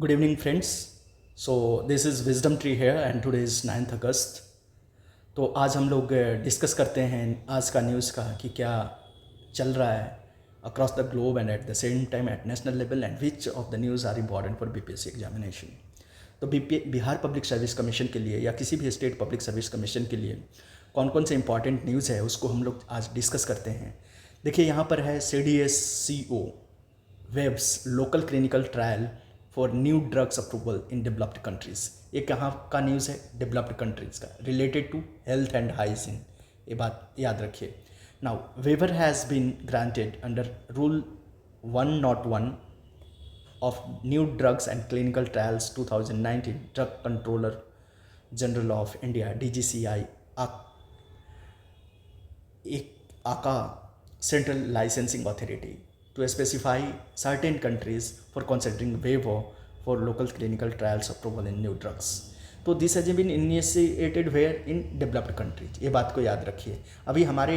Good evening, friends. So this is Wisdom Tree here and today is 9th अगस्त. तो आज हम लोग discuss करते हैं आज का न्यूज़ का कि क्या चल रहा है across the globe and at the same time at national level and which of the news are important for BPSC examination. तो बिहार पब्लिक सर्विस कमीशन के लिए या किसी भी स्टेट पब्लिक सर्विस कमीशन के लिए कौन कौन से इंपॉर्टेंट न्यूज़ है उसको हम लोग आज डिस्कस करते हैं. देखिए यहाँ पर है CDSCO waives local clinical trial for new drugs approval in developed countries. ये कहाँ का न्यूज़ है? डेवलप्ड कंट्रीज़ का, related to health and hygiene. ये बात याद रखिए. Now waiver has been granted under rule 101 of new drugs and clinical trials 2019 drug controller general of India DGCI ACA central licensing authority to specify certain countries for considering waiver for local clinical trials approval in new drugs. तो this has been initiated where in developed countries. ये बात को याद रखिए. अभी हमारे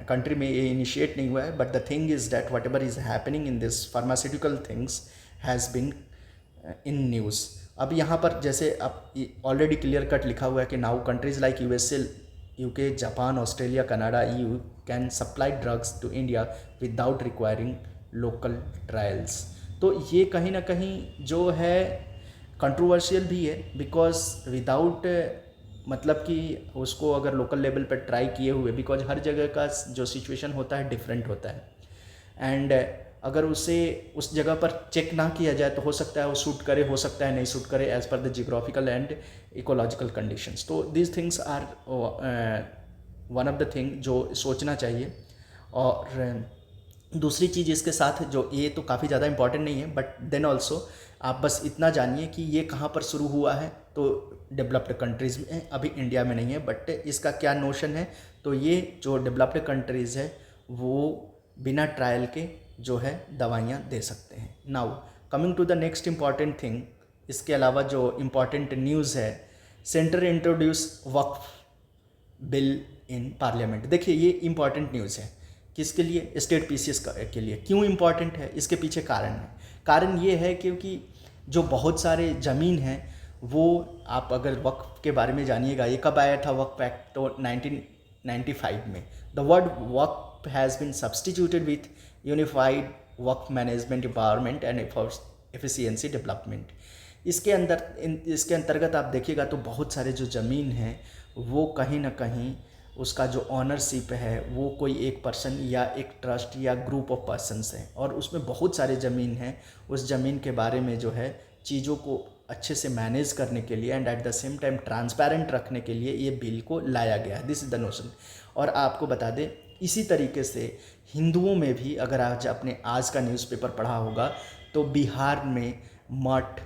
country में ये इनिशिएट नहीं हुआ है, but the thing is that whatever is happening in this pharmaceutical things has been in news. अब यहाँ पर जैसे अब ऑलरेडी क्लियर कट लिखा हुआ है कि now countries like USA, UK, Japan, Australia, Canada, EU can supply drugs to India without requiring local trials. तो ये कहीं ना कहीं जो है कंट्रोवर्शियल भी है, बिकॉज विदाउट मतलब कि उसको अगर लोकल लेवल पर ट्राई किए हुए, बिकॉज हर जगह का जो सिचुएशन होता है डिफरेंट होता है. एंड अगर उसे उस जगह पर चेक ना किया जाए तो हो सकता है वो सूट करे, हो सकता है नहीं सूट करे as per the geographical and ecological conditions. तो these things are one of the thing जो सोचना चाहिए. और दूसरी चीज़ इसके साथ जो ये तो काफ़ी ज़्यादा इंपॉर्टेंट नहीं है, बट देन ऑल्सो आप बस इतना जानिए कि ये कहाँ पर शुरू हुआ है. तो डेवलप्ड कंट्रीज़ में, अभी इंडिया में नहीं है, बट इसका क्या नोशन है. तो ये जो डेवलप्ड कंट्रीज़ है वो बिना ट्रायल के जो है दवाइयाँ दे सकते हैं. Now coming to the next important thing, इसके अलावा जो इम्पॉर्टेंट न्यूज़ है, centre introduce Waqf bill in parliament. देखिए ये इम्पॉर्टेंट न्यूज़ है. किसके लिए? स्टेट पीसीएस के लिए. क्यों इम्पॉर्टेंट है? इसके पीछे कारण है. कारण ये है क्योंकि जो बहुत सारे ज़मीन हैं वो, आप अगर वक्फ के बारे में जानिएगा, ये कब आया था वक्फ एक्ट? तो 1995 में. The word Waqf has been substituted with unified Waqf management empowerment and efficiency development. इसके अंतर्गत आप देखिएगा तो बहुत सारे जो ज़मीन हैं वो कहीं ना कहीं उसका जो ऑनरशिप है वो कोई एक पर्सन या एक ट्रस्ट या ग्रुप ऑफ पर्सन्स हैं, और उसमें बहुत सारे ज़मीन हैं. उस ज़मीन के बारे में जो है चीज़ों को अच्छे से मैनेज करने के लिए and at the same time transparent रखने के लिए ये बिल को लाया गया है. This is the notion. और आपको बता दें, इसी तरीके से हिंदुओं में भी, अगर आज का न्यूज़पेपर पढ़ा होगा तो बिहार में मठ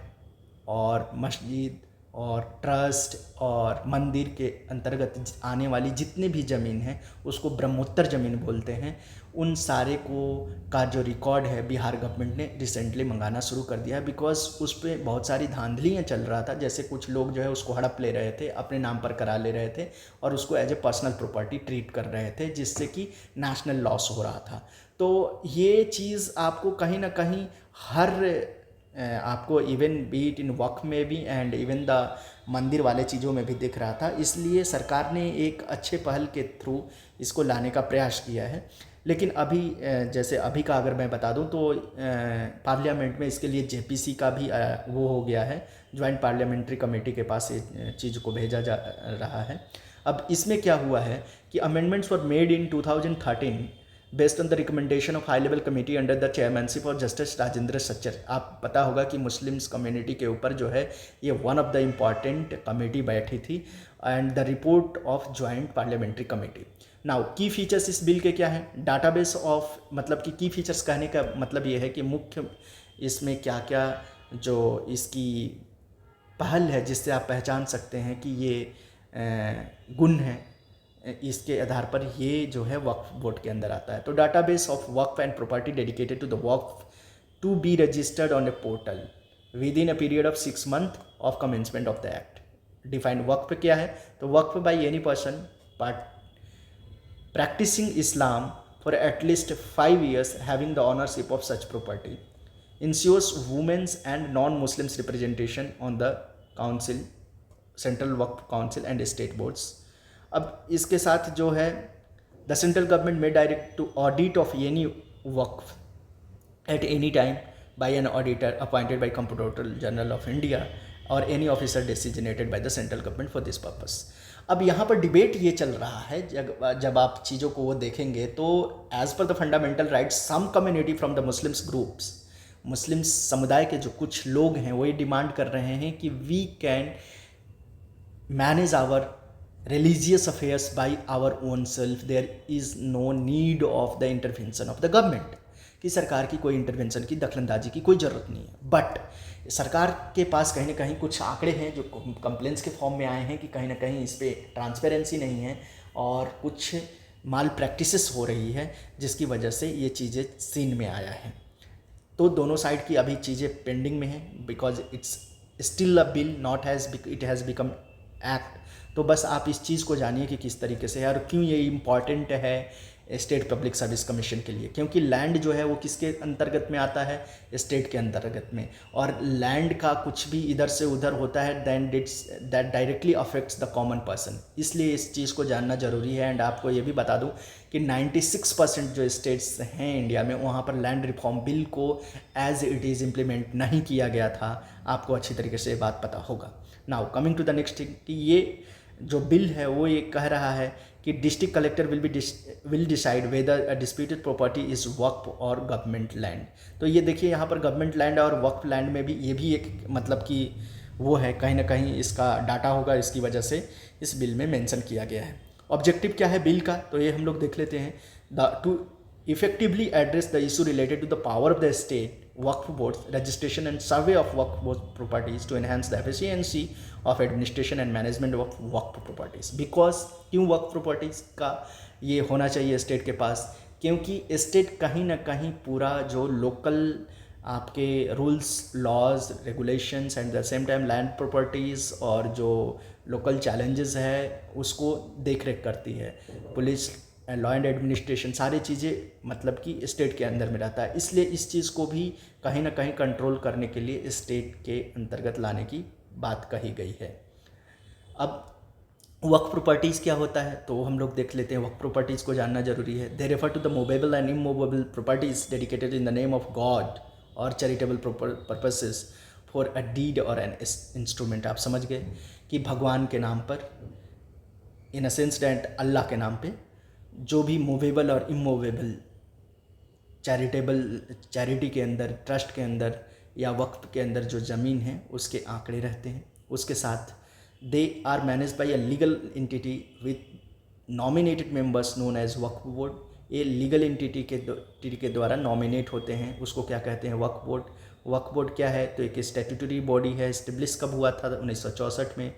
और मस्जिद और ट्रस्ट और मंदिर के अंतर्गत आने वाली जितनी भी ज़मीन है उसको ब्रह्मोत्तर ज़मीन बोलते हैं. उन सारे का जो रिकॉर्ड है बिहार गवर्नमेंट ने रिसेंटली मंगाना शुरू कर दिया है, बिकॉज उस पर बहुत सारी धांधलियाँ चल रहा था. जैसे कुछ लोग जो है उसको हड़प ले रहे थे, अपने नाम पर करा ले रहे थे और उसको as a personal property treat कर रहे थे, जिससे कि नेशनल लॉस हो रहा था. तो ये चीज़ आपको कहीं ना कहीं आपको इवन बीट इन वक्फ में भी एंड इवन द मंदिर वाले चीज़ों में भी दिख रहा था. इसलिए सरकार ने एक अच्छे पहल के थ्रू इसको लाने का प्रयास किया है. लेकिन अभी जैसे अभी का अगर मैं बता दूं तो पार्लियामेंट में इसके लिए JPC का भी वो हो गया है, ज्वाइंट पार्लियामेंट्री कमेटी के पास ये चीज़ को भेजा जा रहा है. अब इसमें क्या हुआ है कि amendments were made in 2013 based on the recommendation of high level committee under the chairmanship of justice Rajendra Sachar. आप पता होगा कि मुस्लिम्स कम्युनिटी के ऊपर जो है ये one of the important committee बैठी थी and the report of joint parliamentary committee. Now की फीचर्स इस बिल के क्या हैं? डाटाबेस ऑफ, मतलब कि की फीचर्स कहने का मतलब ये है कि मुख्य इसमें क्या क्या जो इसकी पहल है जिससे आप पहचान सकते हैं कि ये गुण है, इसके आधार पर ये जो है वक्फ बोर्ड के अंदर आता है. तो database of waqf and property dedicated to the waqf to be registered on a portal within a period of 6 months of commencement of the act. Defined waqf क्या है? तो waqf by any person practicing Islam for at least 5 years having the ownership of such property insures women's and non Muslims representation on the council, central Waqf council and state boards. अब इसके साथ जो है the central government में direct to audit of any Waqf at any time by an auditor appointed by Comptroller General of India or any officer designated by the central government for this purpose। अब यहाँ पर debate ये चल रहा है, जब आप चीज़ों को वो देखेंगे तो as per the fundamental rights some community from the Muslims groups, Muslim समुदाय के जो कुछ लोग हैं वो ये डिमांड कर रहे हैं कि we can manage our religious affairs by our own self, there is no need of the intervention of the government, कि सरकार की कोई इंटरवेंशन की दखलंदाजी की कोई ज़रूरत नहीं है। बट सरकार के पास कहीं ना कहीं कुछ आंकड़े हैं जो कंप्लेंट्स के फॉर्म में आए हैं कि कहीं ना कहीं इस पर ट्रांसपेरेंसी नहीं है और कुछ माल प्रैक्टिसेस हो रही है, जिसकी वजह से ये चीज़ें सीन में आया है। तो दोनों साइड की अभी चीज़ें पेंडिंग में हैं, because it's still a bill, not has it has become act. तो बस आप इस चीज़ को जानिए कि किस तरीके से है और क्यों ये इम्पॉर्टेंट है स्टेट पब्लिक सर्विस कमीशन के लिए, क्योंकि लैंड जो है वो किसके अंतर्गत में आता है, स्टेट के अंतर्गत में, और लैंड का कुछ भी इधर से उधर होता है then that directly affects the common person. इसलिए इस चीज़ को जानना ज़रूरी है। एंड आपको ये भी बता दूं कि 96% जो स्टेट्स हैं इंडिया में, वहाँ पर लैंड रिफॉर्म बिल को एज इट इज़ इम्प्लीमेंट नहीं किया गया था। आपको अच्छी तरीके से ये बात पता होगा। Now coming to the next thing, कि ये जो बिल है वो ये कह रहा है कि district collector will decide whether a disputed property is waqf और गवर्नमेंट लैंड। तो ये देखिए यहाँ पर गवर्नमेंट लैंड और वक्फ लैंड में भी ये भी एक मतलब कि वो है, कहीं ना कहीं इसका डाटा होगा, इसकी वजह से इस बिल में मेंशन किया गया है। ऑब्जेक्टिव क्या है बिल का, तो ये हम लोग देख लेते हैं। To effectively address the issue related to the power of the state waqf boards registration and survey of waqf board properties to enhance the efficiency of administration and management of waqf properties। because क्यों waqf properties का ये होना चाहिए state के पास, क्योंकि state कहीं ना कहीं पूरा जो लोकल आपके rules laws regulations and the same time land properties और जो लोकल चैलेंजेस है उसको देख रेख करती है। पुलिस लॉ एंड एडमिनिस्ट्रेशन सारी चीज़ें मतलब कि स्टेट के अंदर में रहता है, इसलिए इस चीज़ को भी कहीं ना कहीं कंट्रोल करने के लिए स्टेट के अंतर्गत लाने की बात कही गई है। अब वक्फ प्रॉपर्टीज़ क्या होता है तो हम लोग देख लेते हैं। वक्फ प्रॉपर्टीज़ को जानना जरूरी है। They refer to the movable and immovable properties dedicated in the name of God और charitable purposes for a deed और एन इंस्ट्रूमेंट। आप समझ गए कि भगवान के नाम पर, इन अ सेंस दैट अल्लाह के नाम पे जो भी मूवेबल और इमूवेबल चैरिटी के अंदर, ट्रस्ट के अंदर या वक्फ के अंदर जो ज़मीन है उसके आंकड़े रहते हैं। उसके साथ they are manage by a legal entity with nominated members known as Waqf board. ये लीगल एंटिटी के द्वारा नॉमिनेट होते हैं, उसको क्या कहते हैं, वक्फ बोर्ड। वक्फ बोर्ड क्या है तो एक स्टैट्यूटरी बॉडी है, इस्टेब्लिश कब हुआ था 1964 में।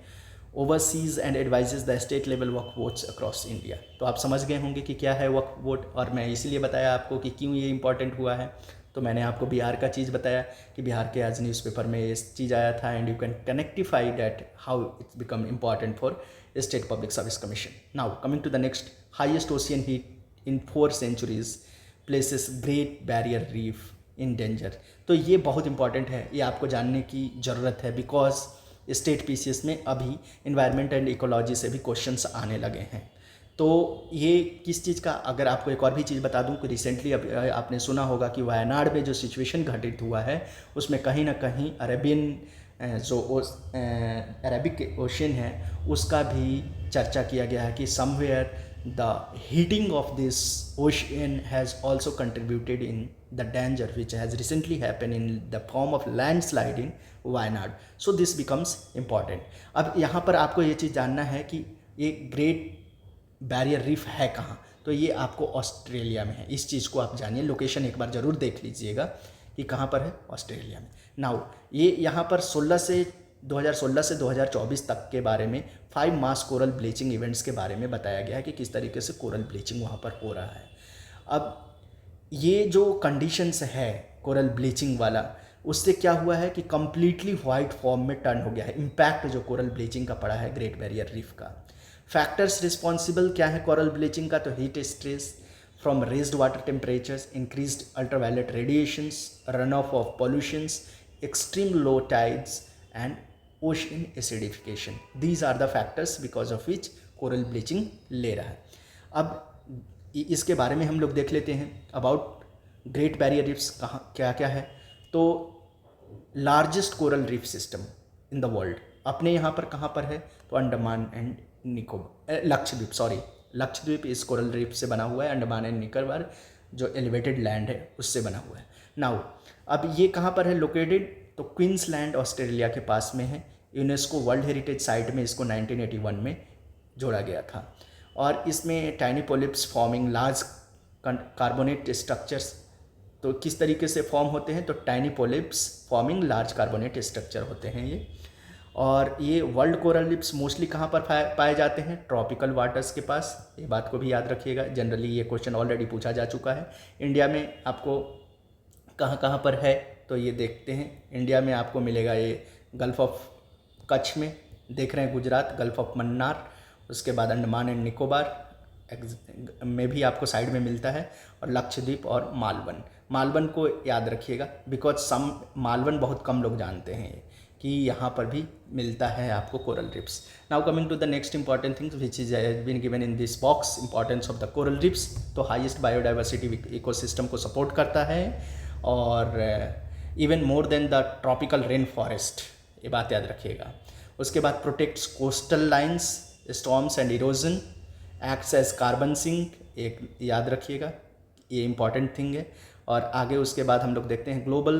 Overseas and advises the state level Waqf boards across India. तो आप समझ गए होंगे कि क्या है वक्फ बोर्ड, और मैं इसलिए बताया आपको कि क्यों ये इंपॉर्टेंट हुआ है। तो मैंने आपको बिहार का चीज़ बताया कि बिहार के आज न्यूज़पेपर में ये चीज़ आया था, and you can connectify that how it's become important for state public service commission. Now coming to the next, highest ocean heat in 4 centuries places Great Barrier Reef in danger. तो ये बहुत important है, ये आपको जानने की ज़रूरत है, बिकॉज स्टेट पीसीएस में अभी इन्वायरमेंट एंड इकोलॉजी से भी क्वेश्चंस आने लगे हैं। तो ये किस चीज़ का, अगर आपको एक और भी चीज़ बता दूं कि रिसेंटली आपने सुना होगा कि वायनाड में जो सिचुएशन घटित हुआ है उसमें कहीं ना कहीं अरेबिक ओशन है उसका भी चर्चा किया गया है कि somewhere the heating of this ocean has also contributed in the danger which has recently happen in the form of landslide in Wayanad. So this becomes important. अब यहाँ पर आपको ये चीज़ जानना है कि ये ग्रेट बैरियर रीफ है कहाँ, तो ये आपको ऑस्ट्रेलिया में है। इस चीज़ को आप जानिए, लोकेशन एक बार ज़रूर देख लीजिएगा कि कहाँ पर है, ऑस्ट्रेलिया में। नाउ ये यहाँ पर 2016 से 2024 तक के बारे में 5 मास कोरल ब्लीचिंग इवेंट्स के बारे में बताया गया है कि किस तरीके से कोरल ब्लीचिंग वहाँ पर हो रहा है। अब ये जो कंडीशंस है कोरल ब्लीचिंग वाला, उससे क्या हुआ है कि कम्प्लीटली वाइट फॉर्म में टर्न हो गया है। इम्पैक्ट जो कोरल ब्लीचिंग का पड़ा है ग्रेट बैरियर रीफ का। फैक्टर्स रिस्पॉन्सिबल क्या है कोरल ब्लीचिंग का, तो heat stress, from raised water temperatures, increased ultraviolet radiations, runoff of pollutions, extreme low tides, and ocean acidification. These are the factors because of which coral bleaching ले रहा है. अब इसके बारे में हम लोग देख लेते हैं अबाउट ग्रेट बैरियर रीफ्स कहाँ क्या क्या है. तो largest coral reef system in the world अपने यहाँ पर कहाँ पर है, तो अंडमान एंड निकोबार, लक्षद्वीप इस कोरल रीफ से बना हुआ है. अंडमान एंड निकोबार जो एलिवेटेड लैंड है उससे बना हुआ है. नाउ अब ये कहाँ पर है लोकेटेड, तो क्वींसलैंड ऑस्ट्रेलिया के पास में है. यूनेस्को वर्ल्ड हेरिटेज साइट में इसको 1981 में जोड़ा गया था. और इसमें tiny polyps forming large carbonate structures. तो किस तरीके से फॉर्म होते हैं, तो tiny polyps forming large carbonate structure होते हैं ये. और ये वर्ल्ड कोरल रीफ्स मोस्टली कहाँ पर पाए जाते हैं, ट्रॉपिकल वाटर्स के पास. ये बात को भी याद रखिएगा, जनरली ये क्वेश्चन ऑलरेडी पूछा जा चुका है. इंडिया में आपको कहाँ कहाँ पर है, तो ये देखते हैं. इंडिया में आपको मिलेगा ये गल्फ ऑफ कच्छ में देख रहे हैं, गुजरात, गल्फ ऑफ मन्नार, उसके बाद अंडमान एंड निकोबार में भी आपको साइड में मिलता है, और लक्षद्वीप और मालवन को याद रखिएगा बिकॉज मालवन बहुत कम लोग जानते हैं कि यहाँ पर भी मिलता है आपको coral reefs. Now coming to the next important things which is been given in this box, importance of the coral reefs. तो हाईएस्ट बायोडाइवर्सिटी इकोसिस्टम को सपोर्ट करता है, और even more than the tropical rain forest, ये बात याद रखिएगा. उसके बाद protects coastal lines, storms and erosion, acts as carbon sink, एक याद रखिएगा, ये इंपॉर्टेंट थिंग है. और आगे उसके बाद हम लोग देखते हैं global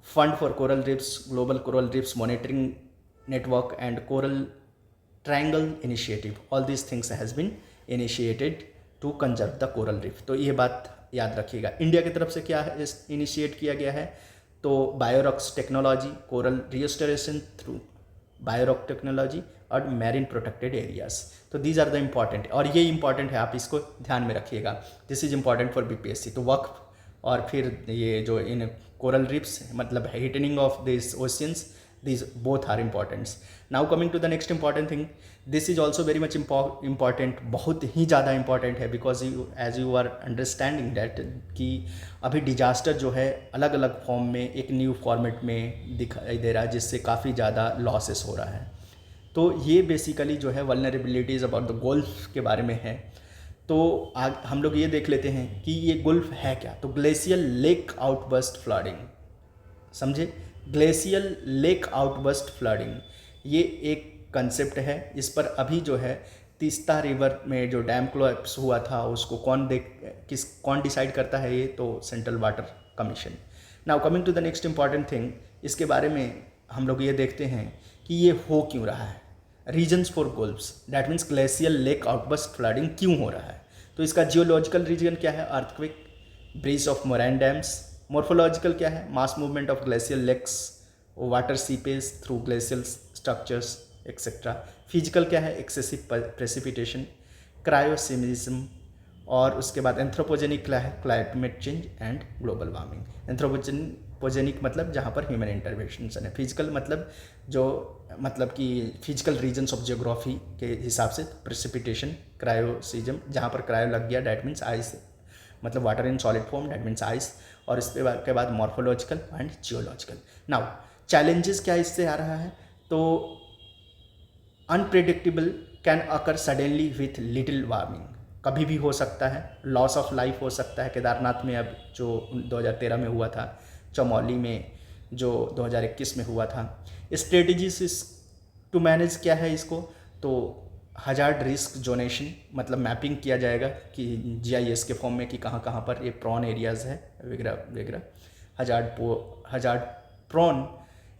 fund for coral reefs, global coral reefs monitoring network and coral triangle initiative. All these things has been initiated to conserve the coral reef. तो ये बात याद रखिएगा. इंडिया की तरफ से क्या है इनिशिएट किया गया है, तो biorocks technology, coral restoration through biorock technology और मैरिन प्रोटेक्टेड एरियाज. तो दीज आर द इम्पॉर्टेंट, और ये इंपॉर्टेंट है, आप इसको ध्यान में रखिएगा. This is important for BPSC. तो वक्फ और फिर ये जो इन कोरल रीफ्स मतलब heightening of this oceans, these both are important. Now coming to the next important thing, this is also very much important, बहुत ही ज़्यादा important है, because you as you are understanding that कि अभी disaster जो है अलग अलग फॉर्म में एक न्यू फॉर्मेट में दिखाई दे रहा है, जिससे काफ़ी ज़्यादा लॉसेस हो रहा है. तो ये बेसिकली जो है वल्नरेबिलिटीज़ अबाउट द गोल्फ के बारे में है. तो हम लोग ये देख लेते हैं कि ये गुल्फ है क्या. तो ग्लेशियल लेक आउटबर्स्ट फ्लडिंग, समझे, ग्लेशियल लेक आउटबर्स्ट फ्लडिंग ये एक कंसेप्ट है. इस पर अभी जो है तीस्ता रिवर में जो डैम कोलैप्स हुआ था उसको कौन डिसाइड करता है, ये तो central water commission. Now coming to the next important thing, इसके बारे में हम लोग ये देखते हैं कि ये हो क्यों रहा है. Reasons for GLOFs, that means glacial lake outburst flooding क्यों हो रहा है. तो इसका जियोलॉजिकल रीजन क्या है, earthquake, breach of moraine dams. Morphological क्या है, mass movement of glacial lakes, water seepage through glacial structures etcetera. Physical क्या है, एक्सेसिव प्रेसिपिटेशन, क्रायोसिमिज्म. और उसके बाद एंथ्रोपोजेनिक क्या है, climate change and global warming. Anthropogenic मतलब जहाँ पर ह्यूमन इंटरवेंशन है. फिजिकल मतलब कि फिजिकल रीजन्स ऑफ जियोग्राफी के हिसाब से प्रेसिपिटेशन, क्रायोसिज्म जहाँ पर क्रायो लग गया डैट मीन्स आइस, मतलब water in solid form that means ice. और इसके बाद morphological and geological. Now challenges क्या इससे आ रहा है, तो unpredictable can occur suddenly with little warming, कभी भी हो सकता है. लॉस ऑफ लाइफ हो सकता है. केदारनाथ में अब जो 2013 में हुआ था, चमोली में जो 2021 में हुआ था. स्ट्रेटजीज टू मैनेज क्या है इसको, तो हजार्ड रिस्क जोनेशन, मतलब मैपिंग किया जाएगा कि जीआईएस के फॉर्म में कि कहाँ कहाँ पर ये प्रॉन एरियाज़ है वगैरह वगैरह. हजार्ड प्रॉन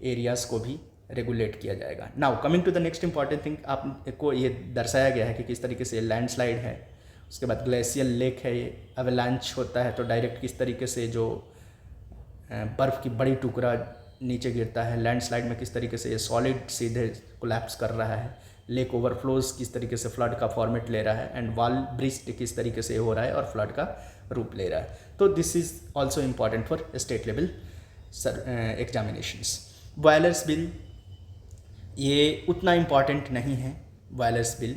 एरियाज़ को भी रेगुलेट किया जाएगा. Now coming to the next important thing, आपको ये दर्शाया गया है कि किस तरीके से लैंडस्लाइड है. उसके बाद ग्लेशियल लेक है, ये अवेलांच होता है तो डायरेक्ट किस तरीके से जो बर्फ़ की बड़ी टुकड़ा नीचे गिरता है. लैंडस्लाइड में किस तरीके से ये सॉलिड सीधे कोलैप्स कर रहा है. लेक ओवरफ्लोज किस तरीके से फ्लड का फॉर्मेट ले रहा है. एंड वॉल ब्रिज किस तरीके से हो रहा है और फ्लड का रूप ले रहा है. तो this is also important for state level examinations. Boilers bill ये उतना इम्पॉर्टेंट नहीं है. बॉयलर्स बिल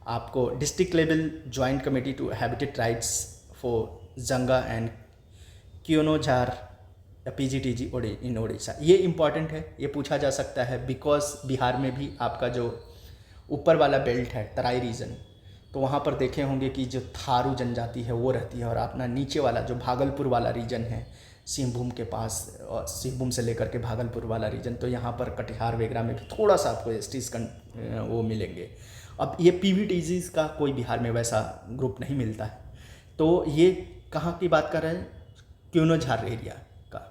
आपको district level joint committee to habitat rights for Juanga and Keonjhar PGTG in Odisha. ये इम्पॉर्टेंट है, ये पूछा जा सकता है बिकॉज बिहार में भी आपका जो ऊपर वाला बेल्ट है तराई रीजन, तो वहाँ पर देखे होंगे कि जो थारू जनजाति है वो रहती है, और अपना नीचे वाला जो भागलपुर वाला रीजन है सिंहभूम के पास, और सिंहभूम से लेकर के भागलपुर वाला रीजन, तो यहाँ पर कटिहार वगैरह में भी थोड़ा सा आपको एसटीज वो मिलेंगे। अब ये PVTGs का कोई बिहार में वैसा ग्रुप नहीं मिलता है। तो ये कहाँ की बात कर रहे हैं, क्योनोझार एरिया का,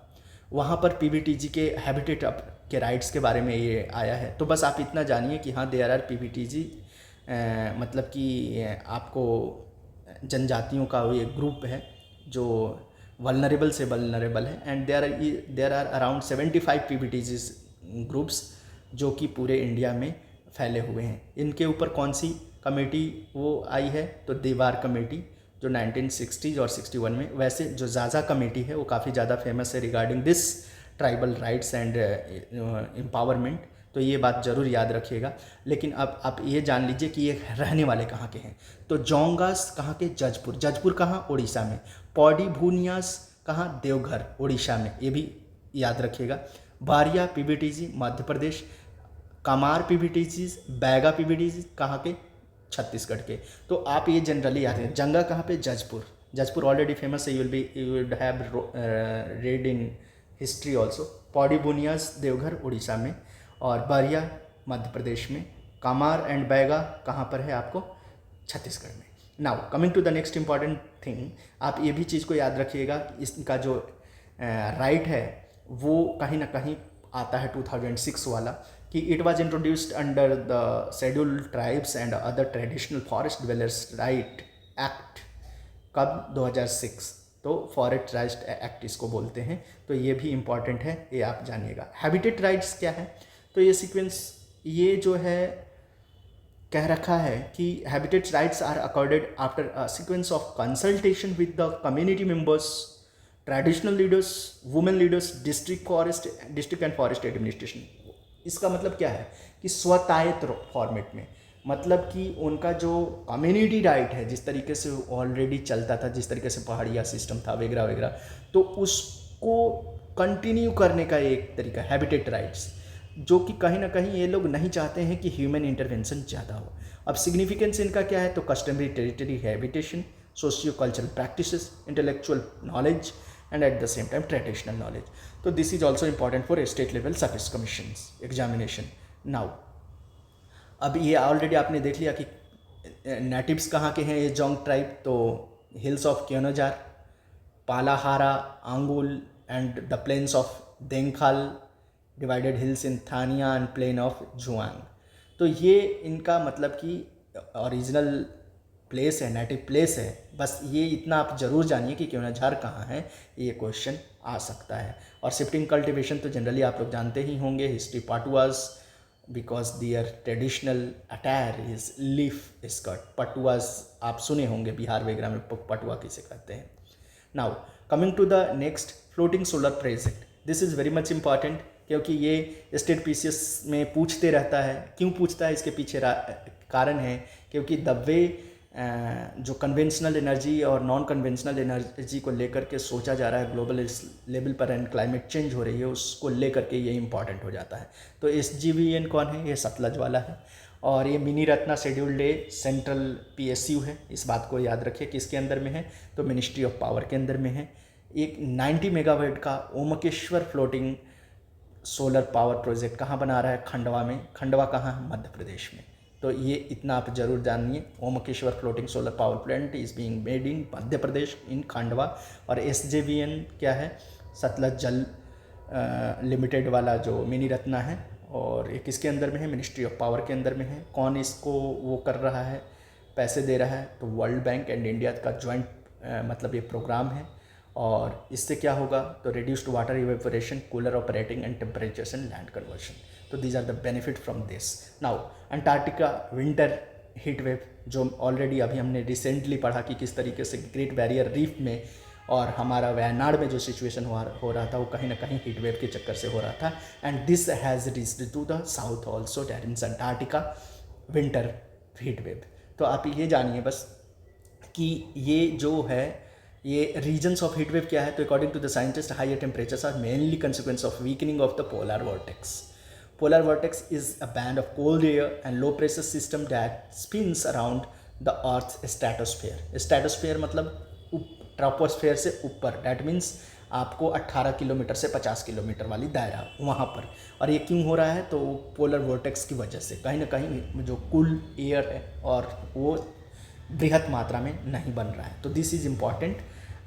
वहाँ पर PVTG के हैबिटेट के राइट्स के बारे में ये आया है। तो बस आप इतना जानिए कि हाँ देयर आर PVTG, मतलब कि आपको जनजातियों का ये ग्रुप है जो वल्नरेबल से वल्नरेबल है, and there are around 75 PVTGs groups जो कि पूरे इंडिया में फैले हुए हैं। इनके ऊपर कौन सी कमेटी वो आई है, तो दीवार कमेटी जो 1960s और 61 में। वैसे जो जाजा कमेटी है वो काफ़ी ज़्यादा फेमस है regarding this tribal rights and empowerment, तो ये बात ज़रूर याद रखिएगा। लेकिन अब आप ये जान लीजिए कि ये रहने वाले कहाँ के हैं। तो जोंगास कहाँ के, जजपुर। जजपुर कहाँ, उड़ीसा में। पौड़ी भूनियास कहाँ, देवघर उड़ीसा में, ये भी याद रखिएगा। बारिया PVTG Madhya Pradesh. Kumar PVTG, Baiga PVTG कहाँ के, छत्तीसगढ़ के। तो आप ये जनरली याद रखें। जंगा कहाँ पे, जजपुर। जजपुर ऑलरेडी फेमस है, you will have read in history also. Pauri बुनियास देवघर उड़ीसा में, और बारिया मध्य प्रदेश में। कामार एंड बैगा कहाँ पर है आपको, छत्तीसगढ़ में। Now coming to the next important thing, आप ये भी चीज़ को याद रखिएगा, इसका जो राइट है वो कहीं ना कहीं आता है 2006 वाला, कि it was introduced under the scheduled tribes and other traditional forest dwellers right act. कब, 2006। तो फॉरेस्ट राइट्स एक्ट इसको बोलते हैं। तो ये भी इम्पॉर्टेंट है, ये आप जानिएगा। हैबिटेट राइट्स क्या है, तो ये सीक्वेंस ये जो है कह रखा है कि habitat rights are accorded after a sequence of consultation with the community members, traditional leaders, women leaders, district and forest administration. इसका मतलब क्या है कि स्वतायत फॉर्मेट में, मतलब कि उनका जो कम्युनिटी राइट है जिस तरीके से ऑलरेडी चलता था, जिस तरीके से पहाड़िया सिस्टम था वगैरह वगैरह, तो उसको कंटिन्यू करने का एक तरीका हैबिटेट राइट्स, जो कि कहीं ना कहीं ये लोग नहीं चाहते हैं कि ह्यूमन इंटरवेंशन ज़्यादा हो। अब सिग्निफिकेंस इनका क्या है, तो customary territory habitation, socio cultural practices, intellectual knowledge and at the same time traditional knowledge. तो this is also important for state level service commissions examination. Now अब ये ऑलरेडी आपने देख लिया कि नेटिव्स कहाँ के हैं ये जोंग ट्राइब, तो hills of Keonjhar, Pallahara, Angul and the plains of Dhenkanal, divided hills in Thania and plain of Juang. तो ये इनका मतलब कि ओरिजिनल प्लेस है, नेटिव प्लेस है। बस ये इतना आप जरूर जानिए कि क्योनोझार कहाँ है, ये क्वेश्चन आ सकता है। और शिफ्टिंग कल्टिवेशन तो जनरली आप लोग जानते ही होंगे। History Pattuas, because their traditional attire is leaf skirt. Pattuas आप सुने होंगे, बिहार वगैरह में पटुआ किसे कहते हैं। Now coming to the next, floating solar project. This is very much important, क्योंकि ये स्टेट PCS में पूछते रहता है। क्यों पूछता है, इसके पीछे कारण है क्योंकि द वे जो कन्वेंशनल एनर्जी और नॉन कन्वेंशनल एनर्जी को लेकर के सोचा जा रहा है ग्लोबल लेवल पर, एंड क्लाइमेट चेंज हो रही है, उसको लेकर के ये इंपॉर्टेंट हो जाता है। तो SGVN कौन है, ये सतलज वाला है। और ये mini Ratna scheduled day central PSU है, इस बात को याद रखिए कि इसके अंदर में है, तो मिनिस्ट्री ऑफ पावर के अंदर में है। एक 90 मेगावाट का ओमकेश्वर फ्लोटिंग सोलर पावर प्रोजेक्ट कहाँ बना रहा है, खंडवा में। खंडवा कहाँ है, मध्य प्रदेश में। तो ये इतना आप जरूर जानिए, Omkareshwar floating solar power plant is being made in Madhya Pradesh in Khandwa. और SJVN क्या है, सतलज जल लिमिटेड वाला जो मिनी रत्ना है, और एक इसके अंदर में है, मिनिस्ट्री ऑफ पावर के अंदर में है। कौन इसको वो कर रहा है, पैसे दे रहा है, तो वर्ल्ड बैंक एंड इंडिया का ज्वाइंट मतलब ये प्रोग्राम है। और इससे क्या होगा, तो reduced water evaporation, cooler operating and temperature and land conversion. तो these are the benefit from this. Now Antarctica winter heat wave, जो ऑलरेडी अभी हमने रिसेंटली पढ़ा कि किस तरीके से ग्रेट बैरियर रीफ में और हमारा वयनाड में जो सिचुएशन हो रहा था, वो कहीं ना कहीं हीट वेव के चक्कर से हो रहा था। And this has reached to the south also, that means Antarctica winter heat wave. तो आप ये जानिए बस कि ये जो है ये रीजन्स ऑफ हीट वेव क्या है। तो according to the scientist higher temperatures are mainly consequence of weakening of the polar vortex. Polar vortex is a band of cold air and low pressure system that spins around the Earth's stratosphere. Stratosphere मतलब troposphere से ऊपर, that means आपको 18 kilometre से 50 kilometre वाली दायरा वहाँ पर। और ये क्यों हो रहा है, तो पोलर वोर्टेक्स की वजह से कहीं ना कहीं जो कूल एयर है और वो बृहत मात्रा में नहीं बन रहा है। तो दिस इज़ इम्पॉर्टेंट।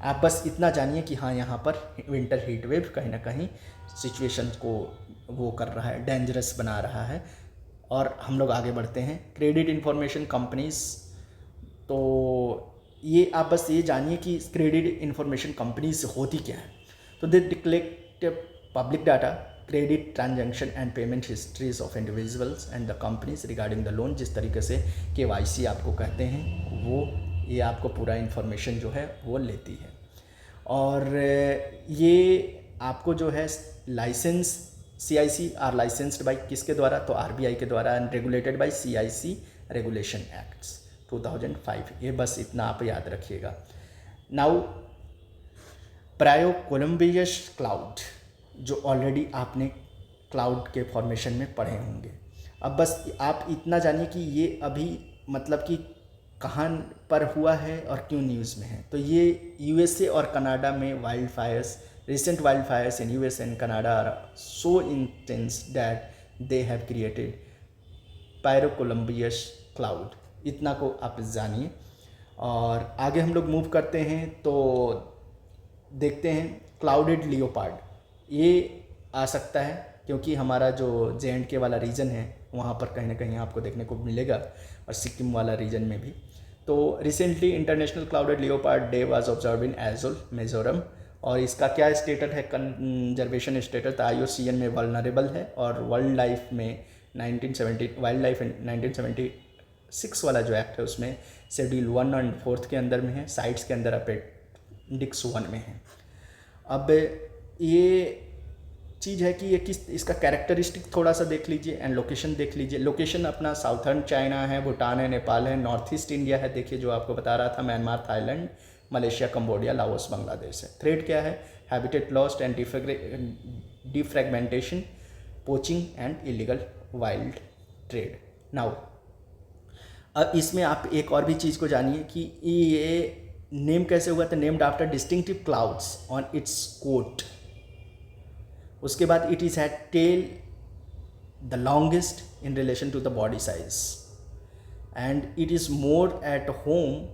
आप बस इतना जानिए कि हाँ यहाँ पर विंटर हीट वेव कहीं ना कहीं सिचुएशन को वो कर रहा है, डेंजरस बना रहा है। और हम लोग आगे बढ़ते हैं। क्रेडिट इंफॉर्मेशन कंपनीज, तो ये आप बस ये जानिए कि क्रेडिट इंफॉर्मेशन कंपनीज होती क्या है। तो they collect public data, credit transaction and payment histories of individuals and the companies regarding the loan. जिस तरीके से KYC आपको कहते हैं, वो ये आपको पूरा इन्फॉर्मेशन जो है वो लेती है। और ये आपको जो है licence CIC are licensed by किसके द्वारा, तो RBI के द्वारा, and regulated by CIC regulation acts 2005। ये बस इतना आप याद रखिएगा। नाउ प्रायो कोलम्बियस क्लाउड, जो ऑलरेडी आपने क्लाउड के फॉर्मेशन में पढ़े होंगे। अब बस आप इतना जानिए कि ये अभी मतलब कि कहाँ पर हुआ है और क्यों न्यूज़ में है। तो ये USA और कनाडा में wild Fyers, recent wildfires in US and Canada are so intense that they have created pyrocolumbus cloud। इतना को आप जानिए। और आगे हम लोग मूव करते हैं तो देखते हैं क्लाउडेड लियोपार्ड। ये आ सकता है क्योंकि हमारा जो JNK वाला रीजन है वहाँ पर कहीं ना कहीं आपको देखने को मिलेगा, और सिक्किम वाला रीजन में भी। तो recently international clouded leopard day was observe in Aizawl Mizoram, और इसका क्या स्टेटस है, कंजर्वेशन स्टेटस IUCN में वल्नरेबल है, और वाइल्ड लाइफ में 1976 वाला जो एक्ट है उसमें शेड्यूल 1 और 4 के अंदर में है, साइट्स के अंदर अपेंडिक्स 1 में है। अब ये चीज़ है कि ये किस, इसका कैरेक्टरिस्टिक थोड़ा सा देख लीजिए एंड लोकेशन देख लीजिए। लोकेशन अपना साउथर्न चाइना है, भूटान है, नेपाल है, नॉर्थ ईस्ट इंडिया है, देखिए जो आपको बता रहा था, Myanmar, Thailand, Malaysia, Cambodia, Laos, Bangladesh है। थ्रेट क्या है, habitat lost and defragmentation, poaching and illegal wild trade. Now अब इसमें आप एक और भी चीज़ को जानिए कि ये नेम कैसे हुआ था, named after distinctive clouds on its coat. उसके बाद it is had tail the longest in relation to the body size, and it is more at home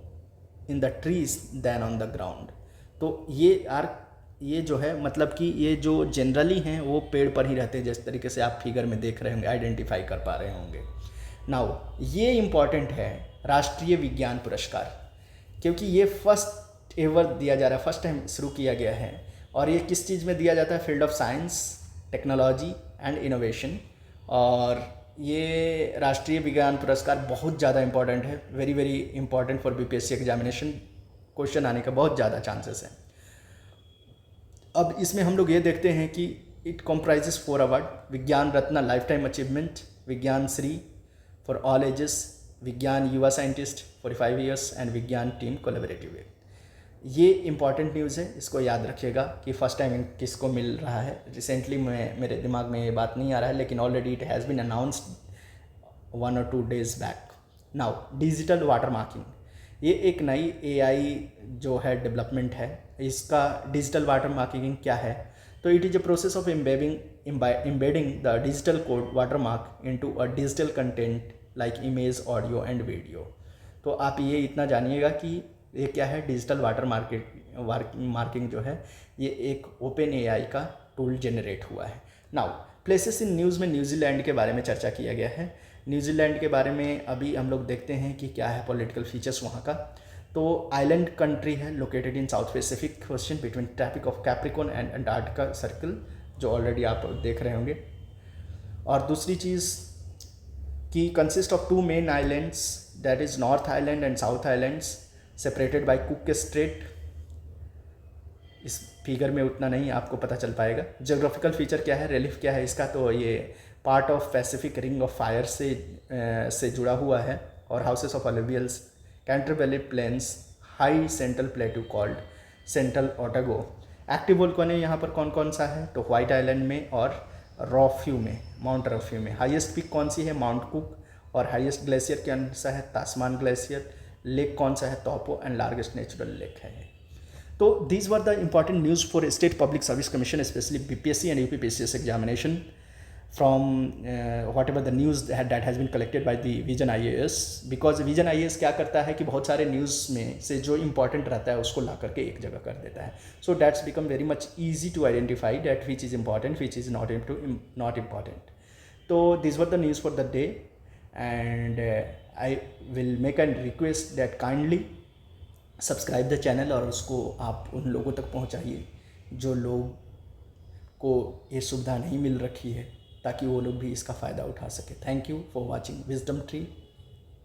in the trees than on the ground. तो ये जो है मतलब कि ये जो जनरली हैं वो पेड़ पर ही रहते हैं, जिस तरीके से आप फिगर में देख रहे होंगे, आइडेंटिफाई कर पा रहे होंगे। नाउ ये इम्पॉर्टेंट है राष्ट्रीय विज्ञान पुरस्कार, क्योंकि ये फर्स्ट एवर दिया जा रहा है, फर्स्ट टाइम शुरू किया गया है। और ये किस चीज़ में दिया जाता है, field of science, technology and innovation. और ये राष्ट्रीय विज्ञान पुरस्कार बहुत ज़्यादा इंपॉर्टेंट है, very very important for BPSC examination, question आने का बहुत ज़्यादा चांसेस हैं। अब इसमें हम लोग ये देखते हैं कि इट कॉम्प्राइजेस 4 अवार्ड, विज्ञान रत्न लाइफ टाइम अचीवमेंट, विज्ञान श्री फॉर ऑल एजेस, विज्ञान युवा साइंटिस्ट 45 ईयर्स, एंड विज्ञान टीम कोलैबोरेटिव। ये इंपॉर्टेंट न्यूज़ है, इसको याद रखिएगा कि फर्स्ट टाइम किसको मिल रहा है। रिसेंटली मेरे दिमाग में ये बात नहीं आ रहा है, लेकिन already it has been announced 1 और 2 days back. Now digital water marking, ये एक नई AI जो है डेवलपमेंट है। इसका डिजिटल वाटर मार्किंग क्या है, तो it is a process of embedding the digital code water mark into a digital content like image, audio and video. तो आप ये इतना जानिएगा कि ये क्या है, डिजिटल वाटर मार्किंग जो है ये एक ओपन AI का टूल जनरेट हुआ है। नाउ प्लेसेस इन न्यूज़ में न्यूजीलैंड के बारे में चर्चा किया गया है। न्यूजीलैंड के बारे में अभी हम लोग देखते हैं कि क्या है पॉलिटिकल फीचर्स वहाँ का। तो आइलैंड कंट्री है, located in South Pacific Ocean between Tropic of Capricorn and Antarctica circle, जो ऑलरेडी आप देख रहे होंगे। और दूसरी चीज़ कि consist of 2 main islands, that is North Island and South Islands, separated by Cook Strait. इस फिगर में उतना नहीं आपको पता चल पाएगा। जोग्राफिकल फीचर क्या है, रिलीफ क्या है इसका, तो ये part of Pacific ring of fire से जुड़ा हुआ है। और houses of alluvials, Canterbury plains, high central plateau called Central Otago. Active volcano यहाँ पर कौन कौन सा है, तो व्हाइट आइलैंड में और रॉफ्यू में, माउंट रॉफ्यू में। हाईएस्ट पीक कौन सी है, माउंट कुक। और हाईएस्ट ग्लेशियर कौन सा है, तास्मान ग्लेशियर। लेक कौन सा है, तोपो। एंड लार्जेस्ट नेचुरल लेक है। तो these were the important news for state public service commission, specially BPSC and UPPCS examination from whatever the news that has been collected by the Vision IAS, because Vision IAS क्या करता है कि बहुत सारे news में से जो important रहता है उसको ला करके एक जगह कर देता है। So that's become very much easy to identify that which is important, which is not important. तो this were the news for the day, and I will make an request that kindly subscribe the channel, और उसको आप उन लोगों तक पहुँचाइए जो लोग को ये सुविधा नहीं मिल रखी है, ताकि वो लोग भी इसका फ़ायदा उठा सके। Thank you for watching wisdom tree.